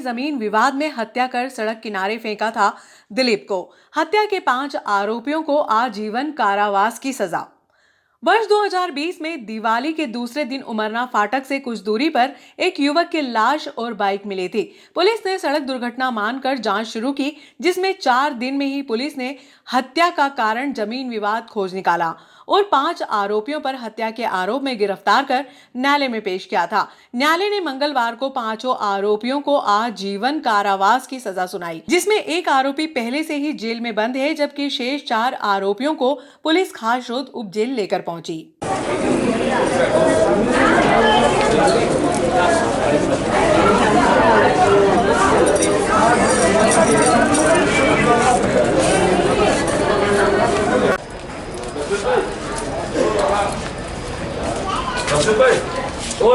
जमीन विवाद में हत्या कर सड़क किनारे फेंका था दिलीप को। हत्या के 5 आरोपियों को आजीवन कारावास की सजा। वर्ष 2020 में दिवाली के दूसरे दिन उमरना फाटक से कुछ दूरी पर एक युवक की लाश और बाइक मिली थी। पुलिस ने सड़क दुर्घटना मानकर जांच शुरू की, जिसमें 4 दिन में ही पुलिस ने हत्या का कारण जमीन विवाद खोज निकाला और 5 आरोपियों पर हत्या के आरोप में गिरफ्तार कर न्यायालय में पेश किया था। न्यायालय ने मंगलवार को 5 आरोपियों को आजीवन कारावास की सजा सुनाई, जिसमें एक आरोपी पहले से ही जेल में बंद है, जबकि शेष 4 आरोपियों को पुलिस खासरोद उप जेल लेकर पहुंची।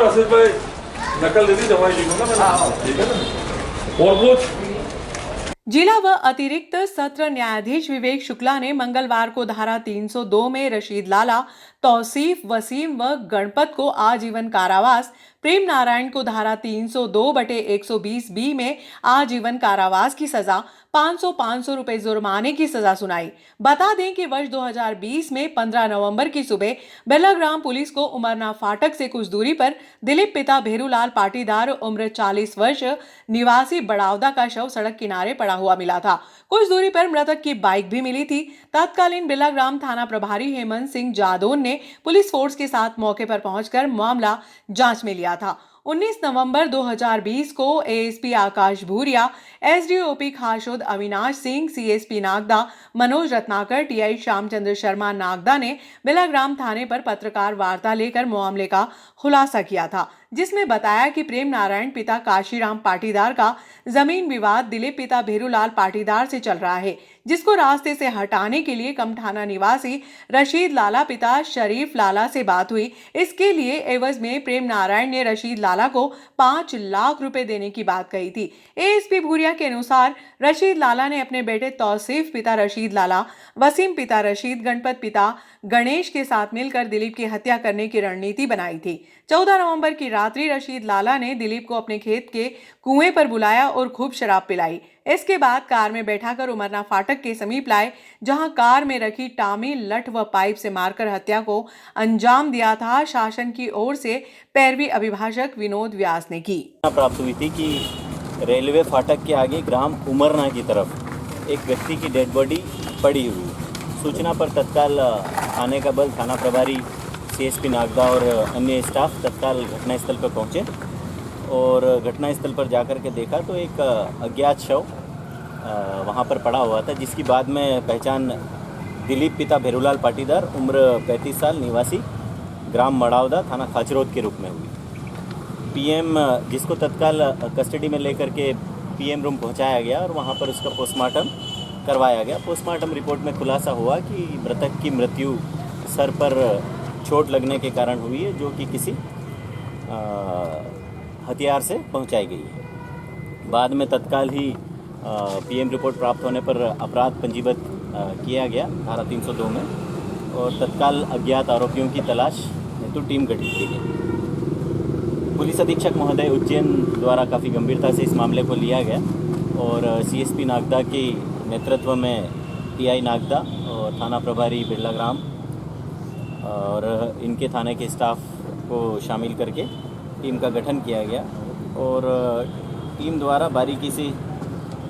रशीद भाई नकल दे दी, दवाई लिखूंगा मैं, ठीक है ना। और कुछ जिला व अतिरिक्त सत्र न्यायाधीश विवेक शुक्ला ने मंगलवार को धारा 302 में रशीद लाला, तौसीफ, वसीम व गणपत को आजीवन कारावास, प्रेम नारायण को धारा 302/120 बी में आजीवन कारावास की सजा, 500 रुपए जुर्माने की सजा सुनाई। बता दें कि वर्ष 2020 में 15 नवंबर की सुबह बेलाग्राम पुलिस को उमरना फाटक से कुछ दूरी पर दिलीप पिता भेरूलाल पाटीदार उम्र 40 वर्ष निवासी बड़ावदा का शव सड़क किनारे पड़ा हुआ मिला था। कुछ दूरी पर मृतक की बाइक भी मिली थी। तत्कालीन बेलाग्राम थाना प्रभारी हेमंत सिंह जादौन ने पुलिस फोर्स के साथ मौके पर पहुंचकर मामला जांच में लिया था। 19 नवंबर 2020 को ASP Akash Bhuria, SDOP Khasrod Avinash Singh, CSP Nagda Manoj Ratnakar, TI Shyamchandra Sharma Nagda ने बेलाग्राम थाने पर पत्रकार वार्ता लेकर मामले का खुलासा किया था, जिसमें बताया कि प्रेम नारायण पिता काशीराम पाटीदार का जमीन विवाद दिलीप पिता भेरूलाल पाटीदार से चल रहा है, जिसको रास्ते से हटाने के लिए कमठाना निवासी रशीद लाला पिता शरीफ लाला से बात हुई। इसके लिए एवज में प्रेम नारायण ने रशीद लाला को 5 लाख रुपए देने की बात कही थी। एएसपी भूरिया के अनुसार रशीद लाला ने अपने बेटे तौसीफ पिता रशीद लाला, वसीम पिता रशीद, गणपत पिता गणेश के साथ मिलकर दिलीप की हत्या करने की रणनीति बनाई थी। 14 नवंबर की रात्रि रशीद लाला ने दिलीप को अपने खेत के कुएं पर बुलाया और खूब शराब पिलाई। इसके बाद कार में बैठाकर उमरना फाटक के समीप लाए, जहां कार में रखी टामी, लठ व पाइप से मारकर हत्या को अंजाम दिया था। शासन की ओर से पैरवी अभिभाषक विनोद व्यास ने की। प्राप्त हुई थी कि रेलवे फाटक के आगे ग्राम उमरना की तरफ एक व्यक्ति की डेड बॉडी पड़ी हुई। सूचना पर तत्काल आने का बल थाना प्रभारी सीएसपी नागदा और अन्य स्टाफ तत्काल घटनास्थल पर पहुंचे और घटनास्थल पर जाकर के देखा तो एक अज्ञात शव वहां पर पड़ा हुआ था, जिसकी बाद में पहचान दिलीप पिता भेरूलाल पाटीदार उम्र 35 साल निवासी ग्राम मड़ावदा थाना खाचरोद के रूप में हुई। पीएम जिसको तत्काल कस्टडी में लेकर के पीएम रूम पहुंचाया गया और वहां पर उसका पोस्टमार्टम करवाया गया। पोस्टमार्टम रिपोर्ट में खुलासा हुआ कि मृतक की मृत्यु सर पर चोट लगने के कारण हुई है, जो कि किसी हथियार से पहुंचाई गई है। बाद में तत्काल ही पीएम रिपोर्ट प्राप्त होने पर अपराध पंजीबद्ध किया गया धारा 302 में और तत्काल अज्ञात आरोपियों की तलाश हेतु टीम गठित की गई। पुलिस अधीक्षक महोदय उज्जैन द्वारा काफ़ी गंभीरता से इस मामले को लिया गया और सीएसपी नागदा के नेतृत्व में टीआई नागदा और थाना प्रभारी बेलाग्राम और इनके थाने के स्टाफ को शामिल करके टीम का गठन किया गया और टीम द्वारा बारीकी से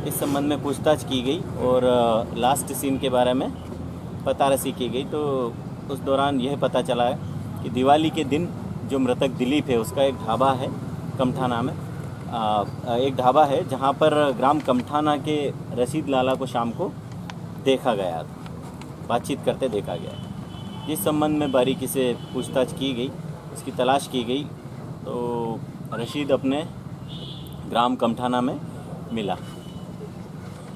इस संबंध में पूछताछ की गई और लास्ट सीन के बारे में पतारसी की गई। तो उस दौरान यह पता चला कि दिवाली के दिन जो मृतक दिलीप है उसका एक ढाबा है कमठाना में, एक ढाबा है जहां पर ग्राम कमठाना के रशीद लाला को शाम को देखा गया, बातचीत करते देखा गया। जिस संबंध में बारीकी से पूछताछ की गई, इसकी तलाश की गई तो रशीद अपने ग्राम कमठाना में मिला।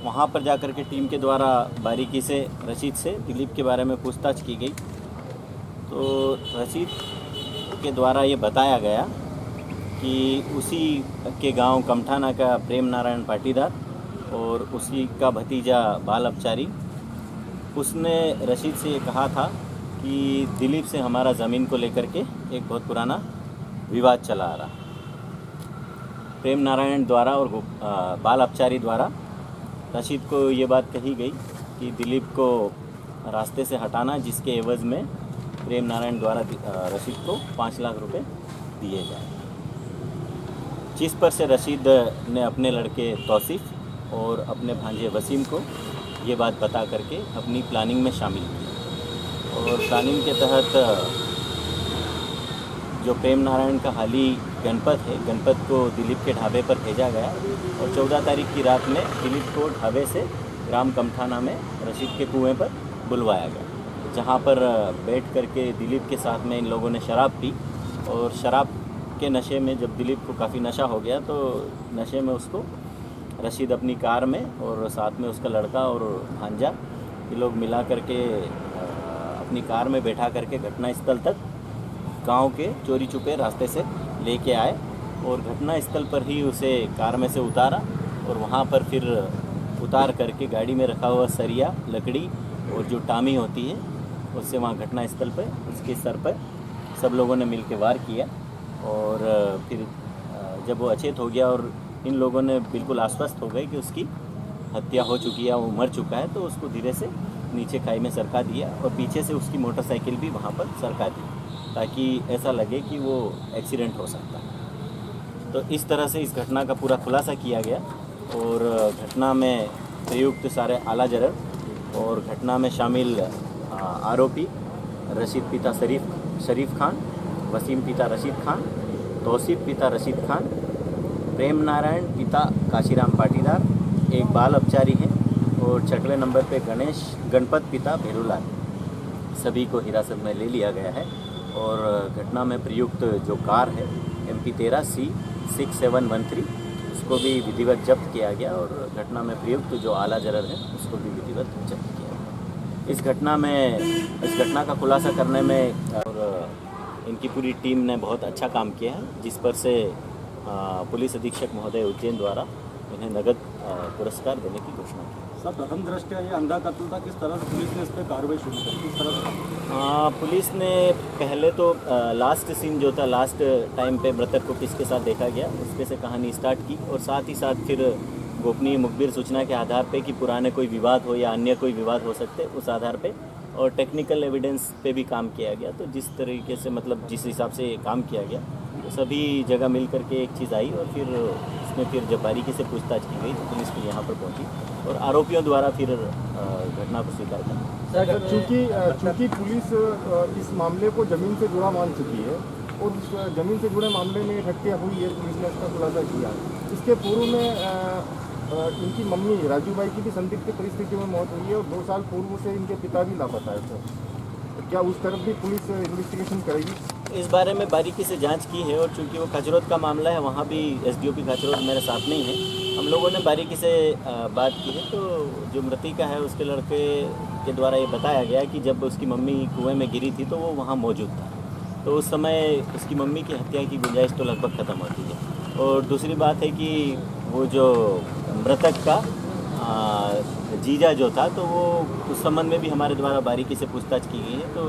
वहाँ पर जाकर के टीम के द्वारा बारीकी से रशीद से दिलीप के बारे में पूछताछ की गई तो रशीद के द्वारा ये बताया गया कि उसी के गांव कमठाना का प्रेम नारायण पाटीदार और उसी का भतीजा बाल अपचारी, उसने रशीद से ये कहा था कि दिलीप से हमारा ज़मीन को लेकर के एक बहुत पुराना विवाद चला आ रहा। प्रेम नारायण द्वारा और बाल अपचारी द्वारा रशीद को ये बात कही गई कि दिलीप को रास्ते से हटाना, जिसके एवज़ में प्रेम नारायण द्वारा रशीद को 5 लाख रुपए दिए जाए। जिस पर से रशीद ने अपने लड़के तौसीफ़ और अपने भांजे वसीम को ये बात बता करके अपनी प्लानिंग में शामिल किया और प्लानिंग के तहत जो प्रेम नारायण का हाली गणपत है, गणपत को दिलीप के ढाबे पर भेजा गया और 14 तारीख की रात में दिलीप को ढाबे से ग्राम कमठाना में रशीद के कुएं पर बुलवाया गया, जहां पर बैठ करके दिलीप के साथ में इन लोगों ने शराब पी और शराब के नशे में जब दिलीप को काफ़ी नशा हो गया तो नशे में उसको रशीद अपनी कार में और साथ में उसका लड़का और भांजा ये लोग मिला करके अपनी कार में बैठा करके घटना स्थल तक गांव के चोरी छुपे रास्ते से लेके आए और घटना स्थल पर ही उसे कार में से उतारा और वहां पर फिर उतार करके गाड़ी में रखा हुआ सरिया, लकड़ी और जो टामी होती है उससे वहाँ घटना स्थल पर उसके सर पर सब लोगों ने मिल के वार किया और फिर जब वो अचेत हो गया और इन लोगों ने बिल्कुल आश्वस्त हो गए कि उसकी हत्या हो चुकी है, वो मर चुका है, तो उसको धीरे से नीचे खाई में सरका दिया और पीछे से उसकी मोटरसाइकिल भी वहाँ पर सरका दी ताकि ऐसा लगे कि वो एक्सीडेंट हो सकता है। तो इस तरह से इस घटना का पूरा खुलासा किया गया और घटना में प्रयुक्त सारे आला जरर और घटना में शामिल आरोपी रशीद पिता शरीफ खान, वसीम पिता रशीद खान, तौसीफ़ पिता रशीद खान, प्रेम नारायण पिता काशीराम पाटीदार, एक बाल अपचारी हैं और छठवें नंबर पे गणपत पिता भेरूलाल, सभी को हिरासत में ले लिया गया है और घटना में प्रयुक्त जो कार है MP13C 6713 उसको भी विधिवत जब्त किया गया और घटना में प्रयुक्त जो आला जरर है उसको भी विधिवत जब्त किया गया। इस घटना का खुलासा करने में और इनकी पूरी टीम ने बहुत अच्छा काम किया है, जिस पर से पुलिस अधीक्षक महोदय उज्जैन द्वारा इन्हें नगद पुरस्कार देने की घोषणा की। सर, प्रथम दृष्टया ये अंधा कत्ल था, किस तरह से पुलिस ने इस पर कार्रवाई शुरू की, किस तरह से? पुलिस ने पहले तो लास्ट सीन जो था, लास्ट टाइम पे मृतक को किसके साथ देखा गया उस पे से कहानी स्टार्ट की और साथ ही साथ फिर गोपनीय मुखबिर सूचना के आधार पे कि पुराने कोई विवाद हो या अन्य कोई विवाद हो सकते उस आधार पे और टेक्निकल एविडेंस पे भी काम किया गया। तो जिस तरीके से मतलब जिस हिसाब से काम किया गया तो सभी जगह मिल करके एक चीज़ आई और फिर उसमें फिर जब बारीकी से पूछताछ की गई तो पुलिस भी यहाँ पर पहुँची और आरोपियों द्वारा फिर घटना को स्वीकार कर। सर, चूँकि पुलिस इस मामले को ज़मीन से जुड़ा मान चुकी है और उस ज़मीन से जुड़े मामले में हत्या हुई है, पुलिस ने इसका खुलासा किया। इसके पूर्व में इनकी मम्मी राजूबाई की भी संदिग्ध परिस्थिति में मौत हुई है और 2 साल पूर्व से इनके पिता भी लापता है। सर, क्या उस तरफ भी पुलिस इन्वेस्टिगेशन करेगी? इस बारे में बारीकी से जांच की है और चूंकि वो खाचरोद का मामला है, वहाँ भी SDOP खाचरोद मेरे साथ नहीं है, हम लोगों ने बारीकी से बात की है। तो जो मृतिका है उसके लड़के के द्वारा ये बताया गया कि जब उसकी मम्मी कुएं में गिरी थी तो वो वहाँ मौजूद था, तो उस समय उसकी मम्मी की हत्या की गुंजाइश तो लगभग ख़त्म होती है। और दूसरी बात है कि वो जो मृतक का जीजा जो था तो वो उस संबंध में भी हमारे द्वारा बारीकी से पूछताछ की गई है। तो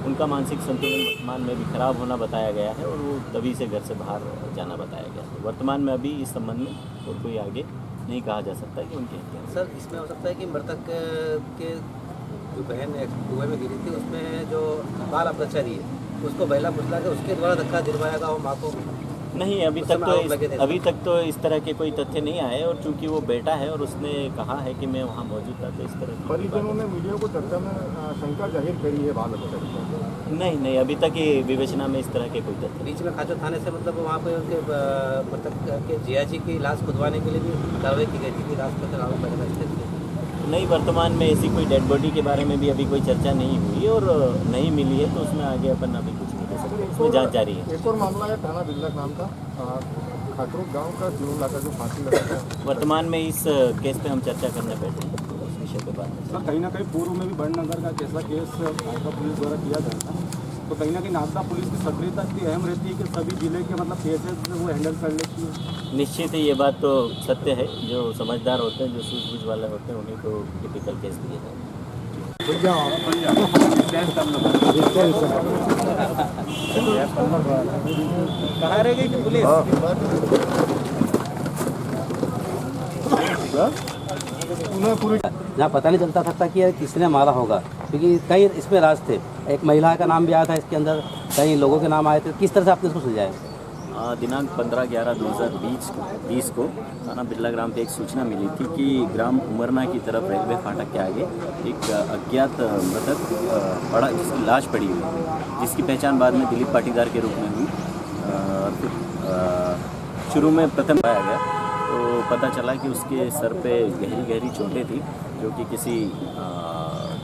उनका मानसिक संतुलन वर्तमान में भी खराब होना बताया गया है और वो तभी से घर से बाहर जाना बताया गया है। वर्तमान में अभी इस संबंध में और कोई आगे नहीं कहा जा सकता कि उनकी हत्या। सर, इसमें हो सकता है कि मृतक के जो बहन कुएं में गिरी थी उसमें जो बाल अपचारी है उसको बहला फुसला के उसके द्वारा धक्का दिलवाया गया हो माँ को? नहीं, अभी तक तो इस तरह के कोई तथ्य नहीं आए और चूंकि वो बेटा है और उसने कहा है कि मैं वहाँ मौजूद था, तो इस तरह की परिजनों ने मीडिया को चर्चा में शंका जाहिर करी है बाल अपचारी पर। नहीं, अभी तक ये विवेचना में इस तरह के कोई तथ्य। बीच में खाचो थाने से मतलब वहाँ पे उनके मृतक के जियाजी की लाश खुदवाने के लिए भी कार्रवाई की गई थी कि लाश पत्र आरोप लगा स्थित थी। नहीं, वर्तमान में ऐसी कोई डेड बॉडी के बारे में भी अभी कोई चर्चा नहीं हुई और नहीं मिली है, तो उसमें आगे अपन अभी कुछ नहीं कह सकते, उसमें जांच जारी है। एक और मामला है थाना बिल्लक नाम का, खाचरोद गांव का जुलूला का जो फांसी लगा था। वर्तमान में इस केस पे हम चर्चा करने बैठे हैं, तो उस विषय पे बात नहीं। सर, कहीं ना कहीं पूर्व में भी बड़नगर का कैसा केस नागदा पुलिस द्वारा किया गया था, तो कहीं ना कहीं नागदा पुलिस की सक्रियता इतनी अहम रहती है कि सभी जिले के मतलब केसेस वो हैंडल कर लेती है। निश्चित ही ये बात तो सत्य है, जो समझदार होते हैं, जो सूझबूझ वाले होते हैं, उन्हीं को टिपिकल केस दिए जाते हैं। कहाँ रह गई कि पुलिस? उन्हें पूरी जहाँ पता नहीं चलता था कि किसने मारा होगा, क्योंकि कई इसमें राज थे। एक महिला का नाम भी आया था इसके अंदर, कई लोगों के नाम आए थे। किस तरह से आपने इसको सुलझाया? दिनांक 15/11/2020 को थाना बिरला ग्राम पे एक सूचना मिली थी कि ग्राम उमरना की तरफ रेलवे फाटक के आगे एक अज्ञात मृतक पड़ा, जिसकी लाश पड़ी हुई, जिसकी पहचान बाद में दिलीप पाटीदार के रूप में हुई। फिर शुरू में प्रथम पाया गया तो पता चला कि उसके सर पे गहरी गहरी चोटें थी, जो कि किसी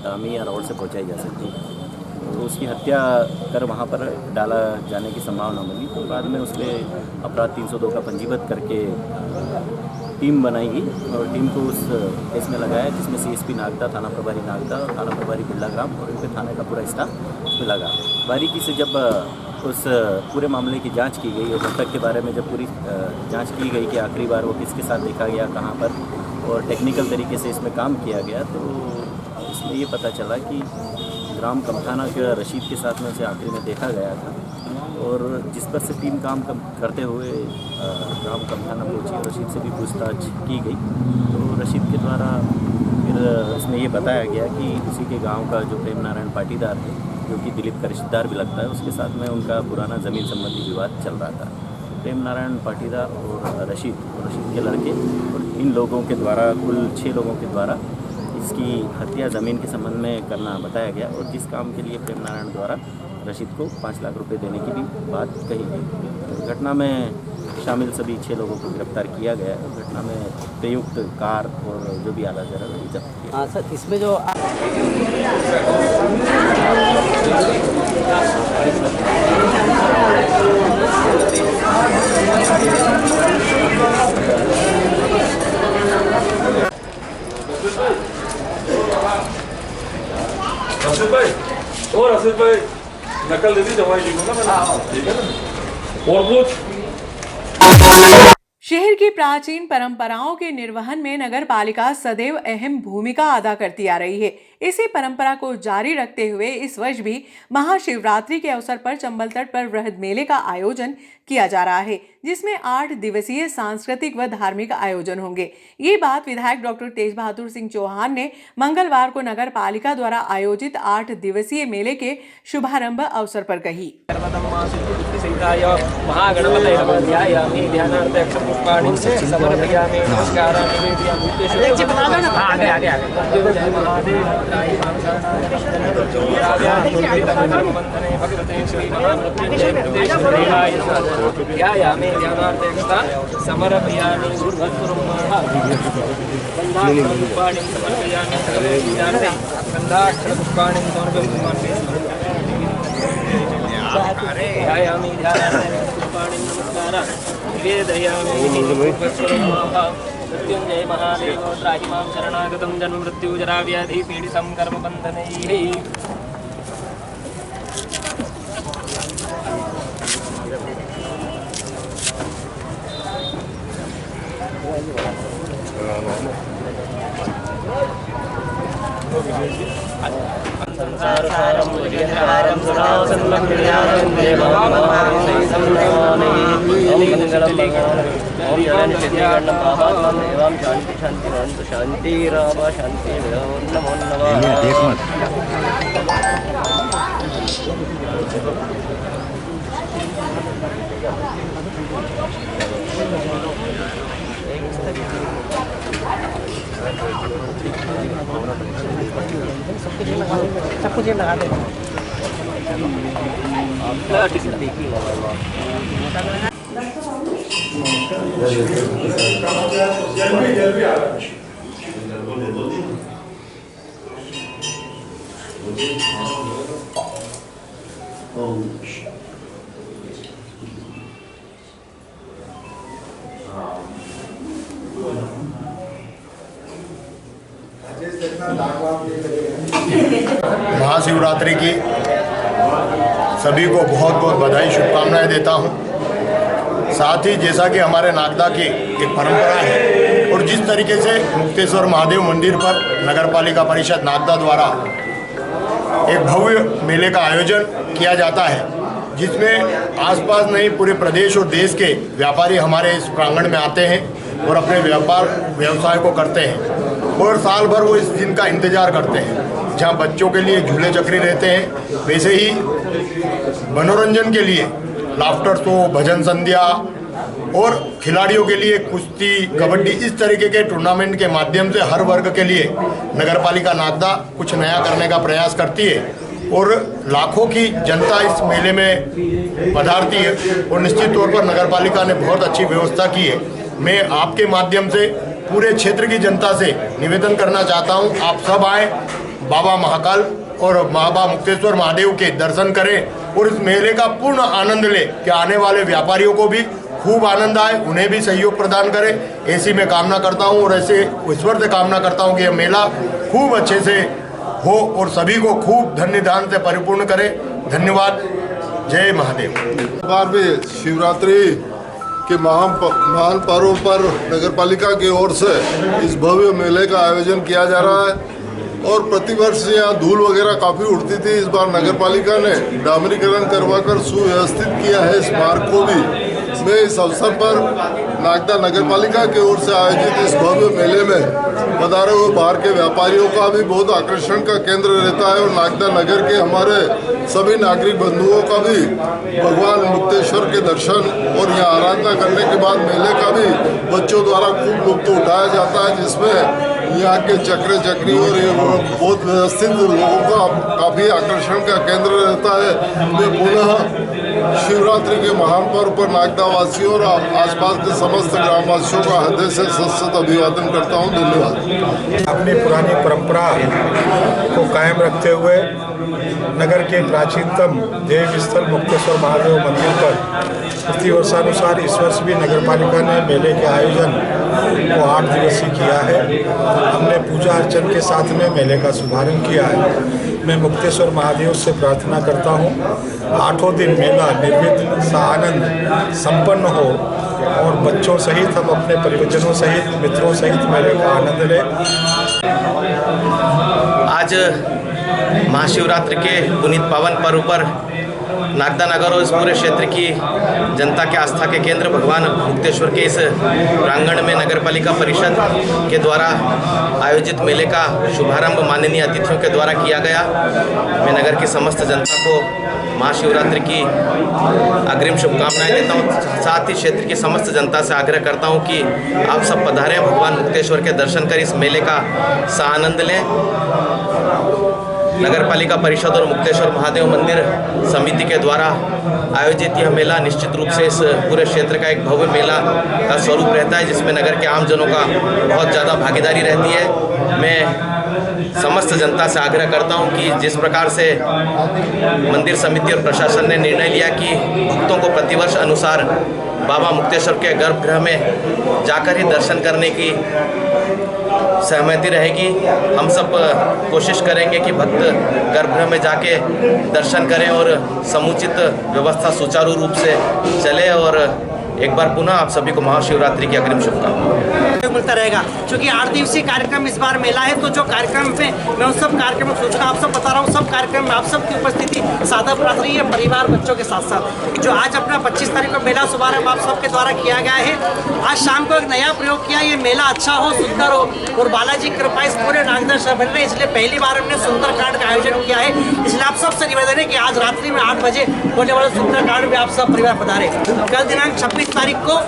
टामी या रॉड से पहुंचाई जा सकती। तो उसकी हत्या कर वहाँ पर डाला जाने की संभावना बनी। तो बाद में उस पर अपराध 302 का पंजीबद्ध करके टीम बनाई गई और टीम को उस केस में लगाया, जिसमें CSP नागदा, थाना प्रभारी नागदा, थाना प्रभारी बिरला ग्राम और उनके थाने का पूरा स्टाफ उसमें लगा। बारीकी से जब उस पूरे मामले की जांच की गई और मृतक के बारे में जब पूरी जांच की गई कि आखिरी बार वो किसके साथ देखा गया, कहाँ पर, और टेक्निकल तरीके से इसमें काम किया गया, तो इसलिए ये पता चला कि ग्राम कमथाना के रशीद के साथ में उसे आखिरी में देखा गया था। और जिस पर से टीम काम करते हुए ग्राम कमथाना पहुंची और रशीद से भी पूछताछ की गई। तो रशीद के द्वारा फिर उसमें ये बताया गया कि उसी के गांव का जो प्रेम नारायण पाटीदार है, जो कि दिलीप का रिश्तेदार भी लगता है, उसके साथ में उनका पुराना ज़मीन संबंधी विवाद चल रहा था। प्रेम नारायण पाटीदार और रशीद के लड़के और इन लोगों के द्वारा, कुल 6 लोगों के द्वारा इसकी हत्या ज़मीन के संबंध में करना बताया गया। और जिस काम के लिए प्रेम नारायण द्वारा रशीद को 5 लाख रुपए देने की भी बात कही गई। घटना में शामिल सभी 6 लोगों को गिरफ्तार किया गया। घटना में प्रयुक्त कार और जो भी आला जरा जब्त किया। हाँ सर, इसमें जो रशीद भाई नकल दे दी, दवाई लिखूँ ना मैंने, ठीक है ना। और कुछ शहर की प्राचीन परंपराओं के निर्वहन में नगर पालिका सदैव अहम भूमिका अदा करती आ रही है। इसी परंपरा को जारी रखते हुए इस वर्ष भी महाशिवरात्रि के अवसर पर चंबल तट पर वृहद मेले का आयोजन किया जा रहा है, जिसमें 8 दिवसीय सांस्कृतिक व धार्मिक आयोजन होंगे। ये बात विधायक डॉक्टर तेज बहादुर सिंह चौहान ने मंगलवार को नगर पालिका द्वारा आयोजित 8 दिवसीय मेले के शुभारंभ अवसर पर कही। मृत्युंजय महादेव त्राहिमां शरणागतं जन्म मृत्यु जरा व्याधि पीडितं कर्मबन्धनैः। शांति राम शांति नमो नमः। सब कुछ लगा दे। महाशिवरात्रि की सभी को बहुत बहुत बधाई शुभकामनाएं देता हूं। साथ ही जैसा कि हमारे नागदा की एक परंपरा है और जिस तरीके से मुक्तेश्वर महादेव मंदिर पर नगरपालिका परिषद नागदा द्वारा एक भव्य मेले का आयोजन किया जाता है, जिसमें आसपास नहीं पूरे प्रदेश और देश के व्यापारी हमारे इस प्रांगण में आते हैं और अपने व्यवसाय को करते हैं और साल भर वो इस दिन का इंतज़ार करते हैं। जहाँ बच्चों के लिए झूले चक्री रहते हैं, वैसे ही मनोरंजन के लिए लाफ्टर शो, भजन संध्या और खिलाड़ियों के लिए कुश्ती, कबड्डी, इस तरीके के टूर्नामेंट के माध्यम से हर वर्ग के लिए नगरपालिका नागदा कुछ नया करने का प्रयास करती है और लाखों की जनता इस मेले में पधारती है और निश्चित तौर पर नगरपालिका ने बहुत अच्छी व्यवस्था की है। मैं आपके माध्यम से पूरे क्षेत्र की जनता से निवेदन करना चाहता हूँ, आप सब आए, बाबा महाकाल और बाबा मुक्तेश्वर महादेव के दर्शन करें और इस मेले का पूर्ण आनंद लें कि आने वाले व्यापारियों को भी खूब आनंद आए, उन्हें भी सहयोग प्रदान करें। ऐसी मैं कामना करता हूं और ऐसे ईश्वर से कामना करता हूं कि यह मेला खूब अच्छे से हो और सभी को खूब धन्य दान से परिपूर्ण करे। धन्यवाद। जय महादेव। बार भी शिवरात्रि के महान पर्व पर नगरपालिका की ओर से इस भव्य मेले का आयोजन किया जा रहा है और प्रतिवर्ष यहाँ धूल वगैरह काफ़ी उड़ती थी। इस बार नगरपालिका ने डामरीकरण करवाकर सुव्यवस्थित किया है इस मार्ग को भी। मैं इस अवसर पर नागदा नगरपालिका की ओर से आयोजित इस भव्य मेले में पधारे हुए बाहर के व्यापारियों का भी बहुत आकर्षण का केंद्र रहता है और नागदा नगर के हमारे सभी नागरिक बंधुओं का भी भगवान मुक्तेश्वर के दर्शन और यहाँ आराधना करने के बाद मेले का भी बच्चों द्वारा खूब लुत्फ उठाया जाता है, जिसमें यहाँ के चक्रे चक्री और ये बहुत व्यवस्थित लोगों का काफ़ी आकर्षण का केंद्र रहता है। मैं पुनः शिवरात्रि के महान पर्व पर नागदा वासियों और आसपास के समस्त ग्रामवासियों का हृदय से सशक्त अभिवादन करता हूँ। धन्यवाद। अपनी पुरानी परंपरा को कायम रखते हुए नगर के प्राचीनतम देव स्थल मुक्तेश्वर महादेव मंदिर पर प्रतिवर्षानुसार इस वर्ष भी नगरपालिका ने मेले के आयोजन को 8 दिवसीय किया है। हमने पूजा अर्चन के साथ में मेले का शुभारंभ किया है। मैं मुक्तेश्वर महादेव से प्रार्थना करता हूँ 8 दिन मेला निर्विघ्न सा आनंद संपन्न हो और बच्चों सहित हम अपने परिवारजनों सहित मित्रों सहित मेले का आनंद लें। आज महाशिवरात्रि के पुनीत पावन पर्व पर नागदा नगर और इस पूरे क्षेत्र की जनता के आस्था के केंद्र भगवान मुक्तेश्वर के इस प्रांगण में नगरपालिका परिषद के द्वारा आयोजित मेले का शुभारंभ माननीय अतिथियों के द्वारा किया गया। मैं नगर की समस्त जनता को महाशिवरात्रि की अग्रिम शुभकामनाएं देता हूं। साथ ही क्षेत्र की समस्त जनता से आग्रह करता हूं कि आप सब पधारें, भगवान मुक्तेश्वर के दर्शन कर इस मेले का आनंद लें। नगरपालिका परिषद और मुक्तेश्वर महादेव मंदिर समिति के द्वारा आयोजित यह मेला निश्चित रूप से इस पूरे क्षेत्र का एक भव्य मेला का स्वरूप रहता है, जिसमें नगर के आम जनों का बहुत ज़्यादा भागीदारी रहती है। मैं समस्त जनता से आग्रह करता हूं कि जिस प्रकार से मंदिर समिति और प्रशासन ने निर्णय लिया कि भक्तों को प्रतिवर्ष अनुसार बाबा मुक्तेश्वर के गर्भगृह में जाकर ही दर्शन करने की सहमति रहेगी, हम सब कोशिश करेंगे कि भक्त गर्भगृह में जाके दर्शन करें और समुचित व्यवस्था सुचारू रूप से चले। और एक बार पुनः आप सभी को महाशिवरात्रि की अग्रिम शुभकामनाएं। मिलता रहेगा क्योंकि 8 दिवसीय कार्यक्रम इस बार मेला है, तो जो कार्यक्रम में मैं उन सब कार्यक्रम सूचना आप सब बता रहा हूँ। सब कार्यक्रम में आप सबकी उपस्थिति सादा प्राप्त रही है, परिवार बच्चों के साथ साथ। जो आज अपना 25 तारीख को मेला शुभारंभ आप सबके द्वारा किया गया है। आज शाम को एक नया प्रयोग किया, ये मेला अच्छा हो, सुंदर हो और बालाजी कृपा इस पूरे नागदा शहर में, इसलिए पहली बार हमने सुंदरकांड का आयोजन किया है। इसलिए आप सबसे निवेदन है कि आज रात्रि में 8 बजे होने वाले सुंदरकांड में आप सब परिवार पधारे। कल दिनांक 26 तारीख को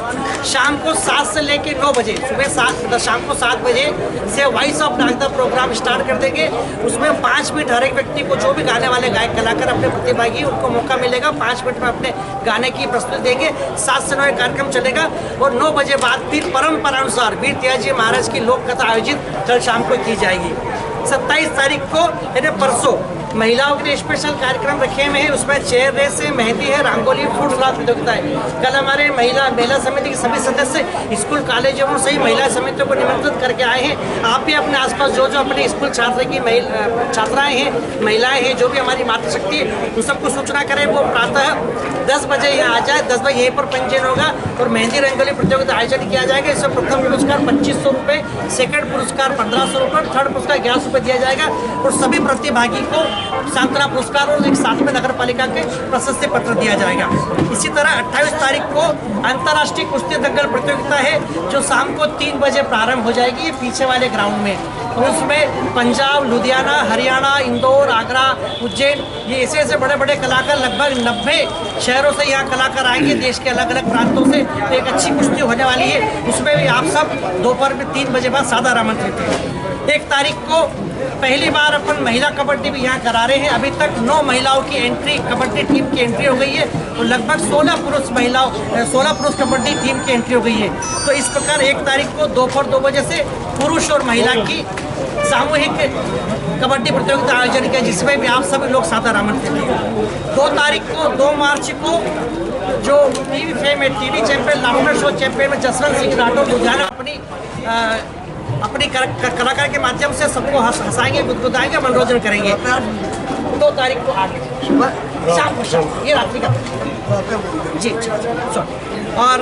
शाम को 7 से लेकर 9 बजे, सुबह शाम को 7 बजे से voice of Nagda programme start कर देंगे। उसमें 5 मिनट हर एक व्यक्ति को, जो भी गाने वाले गायक कलाकार अपने प्रतिभागी, उनको मौका मिलेगा 5 मिनट में अपने गाने की प्रस्तुति देंगे। 7 से 9 कार्यक्रम चलेगा और 9 बजे बाद फिर परंपरा अनुसार वीर त्याजी महाराज की लोक कथा आयोजित कल शाम को की जाएगी। 27 तारीख को यानी परसों महिलाओं के लिए स्पेशल कार्यक्रम रखे हुए हैं। उसमें चेयर रेस है, मेहंदी है, रंगोली, फूड सलाद प्रतियोगिता है। कल हमारे महिला समिति के सभी सदस्य स्कूल कॉलेजों और सही महिला समितियों को निमंत्रित करके आए हैं। आप भी अपने आसपास जो अपने स्कूल छात्र की छात्राएं हैं, महिलाएं हैं, जो भी हमारी मातृशक्ति है, उन सबको सूचना करें। वो प्रातः 10 बजे यहाँ आ जाए। 10 बजे यहीं पर पंजीयन होगा और मेहंदी रंगोली प्रतियोगिता आयोजन किया जाएगा। इसमें प्रथम पुरस्कार 2500 रुपये, सेकंड पुरस्कार 1500 रुपये, थर्ड पुरस्कार 1100 रुपये दिया जाएगा और सभी प्रतिभागी को सांत्वना पुरस्कार और एक साथ में नगर पालिका के प्रशस्ति पत्र दिया जाएगा। इसी तरह 28 तारीख को अंतर्राष्ट्रीय कुश्ती दंगल प्रतियोगिता है जो शाम को 3 बजे प्रारंभ हो जाएगी, ये पीछे वाले ग्राउंड में। और उसमें पंजाब, लुधियाना, हरियाणा, इंदौर, आगरा, उज्जैन, ये ऐसे बड़े बड़े कलाकार लगभग 90 शहरों से यहाँ कलाकार आएंगे, देश के अलग अलग प्रांतों से। तो एक अच्छी कुश्ती होने वाली है, उसमें भी आप सब दोपहर में 3 बजे बाद सादर आमंत्रित हैं। 1 तारीख को पहली बार अपन महिला कबड्डी भी यहाँ करा रहे हैं। अभी तक 9 महिलाओं की एंट्री, कबड्डी टीम की एंट्री हो गई है और लगभग 16 पुरुष कबड्डी टीम की एंट्री हो गई है। तो इस प्रकार 1 तारीख को दोपहर 2 बजे से पुरुष और महिला की सामूहिक कबड्डी प्रतियोगिता आयोजन किया, जिसमें भी आप सभी लोग सादर आमंत्रित हैं। 2 तारीख को 2 मार्च को जो टीवी फेम है, TV champion, laughter show champion में जसवंत सिंह राठौर लुधियाना अपनी कलाकार के माध्यम से सबको हंसाएंगे, गुदगुदाएंगे, मनोरंजन करेंगे। 2 तारीख को आगे सुबह शाम ये रात्रि का जी। और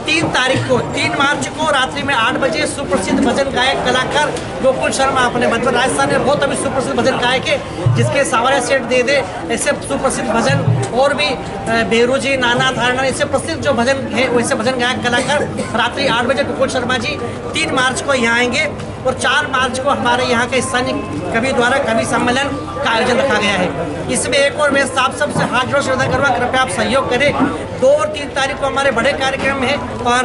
3 मार्च को रात्रि में 8 बजे सुप्रसिद्ध भजन गायक कलाकार गोकुल शर्मा, अपने मध्य राजस्थान में बहुत अभी सुप्रसिद्ध भजन गायक है, जिसके सावरे सेठ दे दे ऐसे सुप्रसिद्ध भजन, और भी बेरूजी, नाना धारणा, ऐसे प्रसिद्ध जो भजन है वैसे भजन गायक कलाकार रात्रि 8 बजे गोकुल शर्मा जी 3 मार्च को यहाँ आएंगे। और 4 मार्च को हमारे यहाँ के स्थानीय कवि द्वारा कवि सम्मेलन का आयोजन रखा गया है। इसमें एक और मैं आप सबसे हाथ जोड़ श्रद्धा करूँगा, कृपया आप सहयोग करें। 2 और 3 तारीख को हमारे बड़े कार्यक्रम है और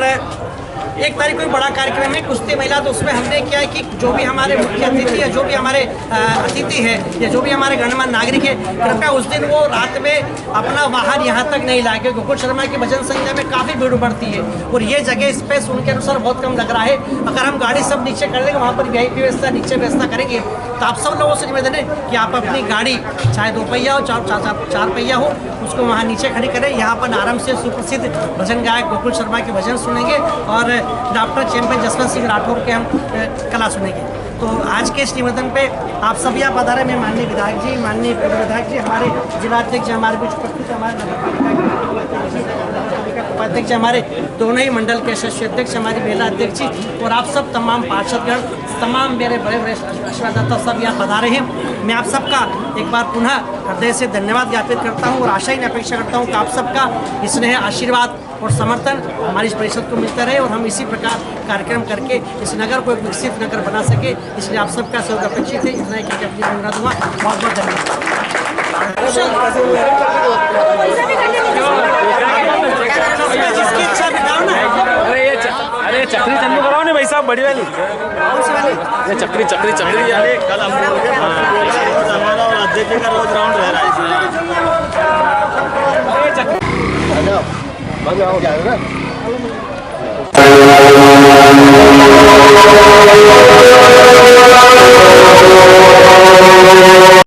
1 तारीख को बड़ा कार्यक्रम है कुश्ती महिला। तो उसमें हमने क्या है कि जो भी हमारे मुख्य अतिथि है, जो भी हमारे अतिथि है या जो भी हमारे गणमान्य नागरिक है, कृपया उस दिन वो रात में अपना वाहन यहाँ तक नहीं लाए, क्योंकि गोकुल शर्मा की भजन संख्या में काफ़ी भीड़ बढ़ती है और ये जगह स्पेस उनके अनुसार बहुत कम लग रहा है। अगर हम गाड़ी सब नीचे कर लेंगे, वहाँ पर VIP व्यवस्था, नीचे व्यवस्था करेंगे, तो आप सब लोगों से निवेदन है कि आप अपनी गाड़ी चाहे 2 पहिया हो, 4 पहिया हो, उसको वहाँ नीचे खड़ी करें। यहाँ पर आराम से सुप्रसिद्ध भजन गायक गोकुल शर्मा के भजन सुनेंगे और डॉक्टर चैंपियन जसवंत सिंह राठौर के हम कला सुनेंगे। तो आज के इस निवेदन पे आप सभी आप बता रहे, मैं माननीय विधायक जी, माननीय विधायक जी, हमारे जिलाध्यक्ष जी हमारे बीच उपस्थित, हमारे उपाध्यक्ष हमारे दोनों ही मंडल के सदस्य अध्यक्ष, हमारी महिला अध्यक्ष जी, और आप सब तमाम पार्षदगण, तमाम मेरे बड़े बड़े आशीर्वाददाता सब यहाँ पधारे हैं। मैं आप सबका एक बार पुनः हृदय से धन्यवाद ज्ञापित करता हूँ और आशा ही अपेक्षा करता हूँ कि आप सबका स्नेह, आशीर्वाद और समर्थन हमारी इस परिषद को मिलता रहे और हम इसी प्रकार कार्यक्रम करके इस नगर को एक विकसित नगर बना सके। इसलिए आप सबका सहयोग अपेक्षित है। इतना ही कहकर अपनी अनुरोध दूंगा। बहुत बहुत धन्यवाद। जिसकी इच्छा बताओ ना। अरे चक्री चालू कराओ ना भाई साहब, बड़ी वाली। ये चक्री यार कल हम अध्यक्ष का रोज राउंड रह रहा है इसमें।